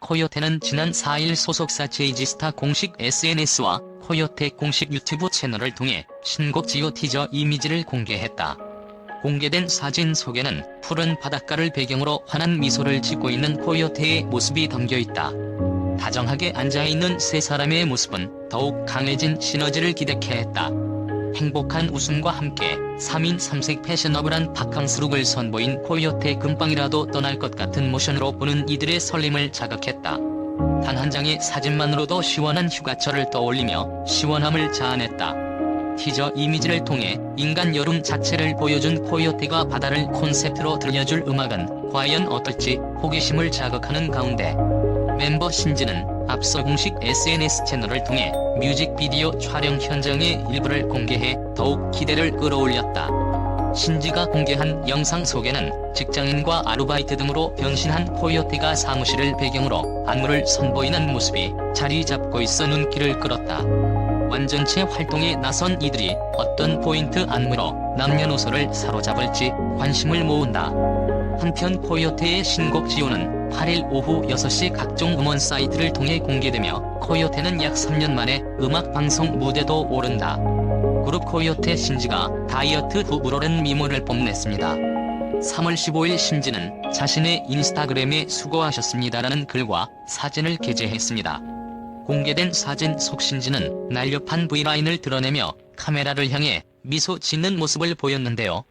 코요테는 지난 4일 소속사 제이지스타 공식 SNS와 코요테 공식 유튜브 채널을 통해 신곡 지오 티저 이미지를 공개했다. 공개된 사진 속에는 푸른 바닷가를 배경으로 환한 미소를 짓고 있는 코요테의 모습이 담겨있다. 다정하게 앉아있는 세 사람의 모습은 더욱 강해진 시너지를 기대케 했다. 행복한 웃음과 함께 3인 3색 패셔너블한 바캉스 룩을 선보인 코요테 금방이라도 떠날 것 같은 모션으로 보는 이들의 설렘을 자극했다. 단 한 장의 사진만으로도 시원한 휴가철을 떠올리며 시원함을 자아냈다. 티저 이미지를 통해 인간 여름 자체를 보여준 코요테가 바다를 콘셉트로 들려줄 음악은 과연 어떨지 호기심을 자극하는 가운데 멤버 신지는 앞서 공식 SNS 채널을 통해 뮤직비디오 촬영 현장의 일부를 공개해 더욱 기대를 끌어올렸다. 신지가 공개한 영상 속에는 직장인과 아르바이트 등으로 변신한 코요테가 사무실을 배경으로 안무를 선보이는 모습이 자리 잡고 있어 눈길을 끌었다. 완전체 활동에 나선 이들이 어떤 포인트 안무로 남녀노소를 사로잡을지 관심을 모은다. 한편 코요테의 신곡 지오는 8일 오후 6시 각종 음원 사이트를 통해 공개되며 코요테는 약 3년 만에 음악방송 무대도 오른다. 그룹 코요테 신지가 다이어트 후 물오른 미모를 뽐냈습니다. 3월 15일 신지는 자신의 인스타그램에 수고하셨습니다라는 글과 사진을 게재했습니다. 공개된 사진 속 신지는 날렵한 V라인을 드러내며 카메라를 향해 미소 짓는 모습을 보였는데요.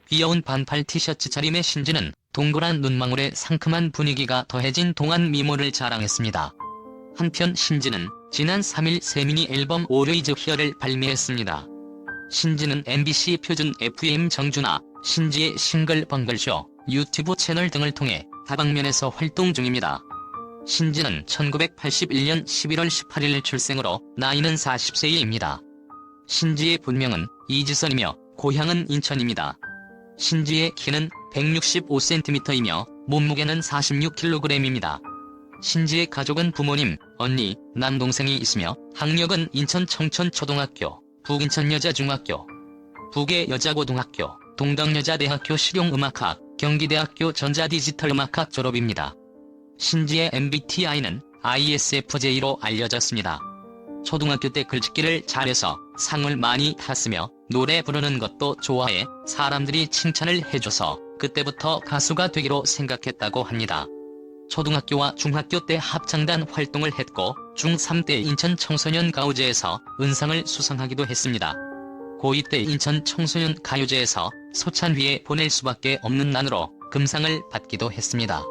귀여운 반팔 티셔츠 차림의 신지는 동그란 눈망울에 상큼한 분위기가 더해진 동안 미모를 자랑했습니다. 한편 신지는 지난 3일 새 미니 앨범 Always Here를 발매했습니다. 신지는 MBC 표준 FM 정준하, 신지의 싱글 벙글쇼, 유튜브 채널 등을 통해 다방면에서 활동 중입니다. 신지는 1981년 11월 18일 출생으로 나이는 40세입니다. 신지의 본명은 이지선이며 고향은 인천입니다. 신지의 키는 165cm이며 몸무게는 46kg입니다. 신지의 가족은 부모님, 언니, 남동생이 있으며 학력은 인천 청천초등학교, 북인천여자중학교, 북의 여자고등학교, 동덕여자대학교 실용음악학, 경기대학교 전자디지털음악학 졸업입니다. 신지의 MBTI는 ISFJ로 알려졌습니다. 초등학교 때 글짓기를 잘해서 상을 많이 탔으며 노래 부르는 것도 좋아해 사람들이 칭찬을 해줘서 그때부터 가수가 되기로 생각했다고 합니다. 초등학교와 중학교 때 합창단 활동을 했고 중3 때 인천 청소년 가요제에서 은상을 수상하기도 했습니다. 고2 때 인천 청소년 가요제에서 소찬휘에 보낼 수밖에 없는 난으로 금상을 받기도 했습니다.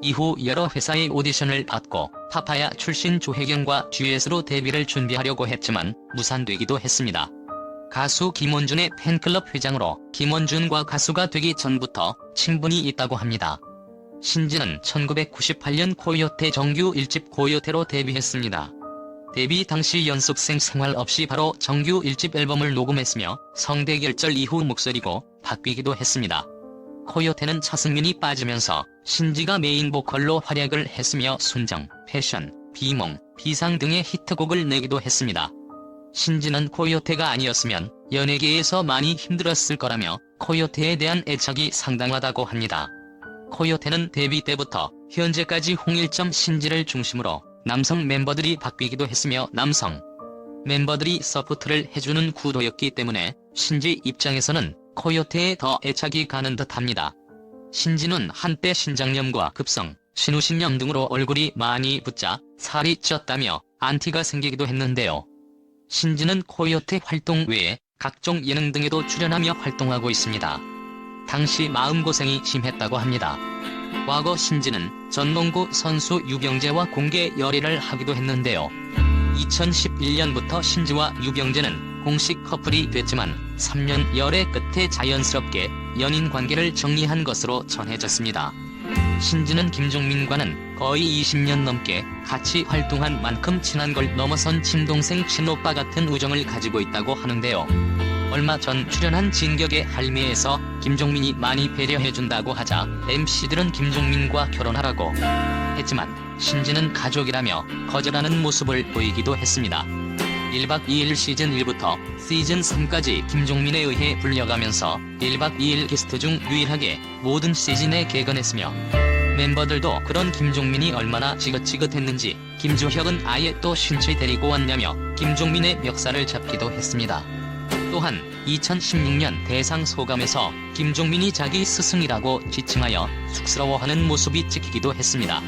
이후 여러 회사의 오디션을 받고 파파야 출신 조혜경과 듀엣으로 데뷔를 준비하려고 했지만 무산되기도 했습니다. 가수 김원준의 팬클럽 회장으로 김원준과 가수가 되기 전부터 친분이 있다고 합니다. 신지는 1998년 코요테 정규 1집 코요테로 데뷔했습니다. 데뷔 당시 연습생 생활 없이 바로 정규 1집 앨범을 녹음했으며 성대결절 이후 목소리고 바뀌기도 했습니다. 코요테는 차승민이 빠지면서 신지가 메인 보컬로 활약을 했으며 순정, 패션, 비몽, 비상 등의 히트곡을 내기도 했습니다. 신지는 코요테가 아니었으면 연예계에서 많이 힘들었을 거라며 코요테에 대한 애착이 상당하다고 합니다. 코요테는 데뷔 때부터 현재까지 홍일점 신지를 중심으로 남성 멤버들이 바뀌기도 했으며 남성 멤버들이 서포트를 해주는 구도였기 때문에 신지 입장에서는 코요테에 더 애착이 가는 듯합니다. 신지는 한때 신장염과 급성, 신우신염 등으로 얼굴이 많이 붓자 살이 쪘다며 안티가 생기기도 했는데요. 신지는 코요테 활동 외에 각종 예능 등에도 출연하며 활동하고 있습니다. 당시 마음고생이 심했다고 합니다. 과거 신지는 전농구 선수 유병재와 공개 열애를 하기도 했는데요. 2011년부터 신지와 유병재는 공식 커플이 됐지만 3년 열애 끝에 자연스럽게 연인 관계를 정리한 것으로 전해졌습니다. 신지는 김종민과는 거의 20년 넘게 같이 활동한 만큼 친한 걸 넘어선 친동생 친오빠 같은 우정을 가지고 있다고 하는데요. 얼마 전 출연한 진격의 할미에서 김종민이 많이 배려해준다고 하자 MC들은 김종민과 결혼하라고 했지만 신지는 가족이라며 거절하는 모습을 보이기도 했습니다. 1박 2일 시즌 1부터 시즌 3까지 김종민에 의해 불려가면서 1박 2일 게스트 중 유일하게 모든 시즌에 개건했으며 멤버들도 그런 김종민이 얼마나 지긋지긋했는지 김주혁은 아예 또 신체 데리고 왔냐며 김종민의 멱살을 잡기도 했습니다. 또한 2016년 대상 소감에서 김종민이 자기 스승이라고 지칭하여 쑥스러워하는 모습이 찍히기도 했습니다.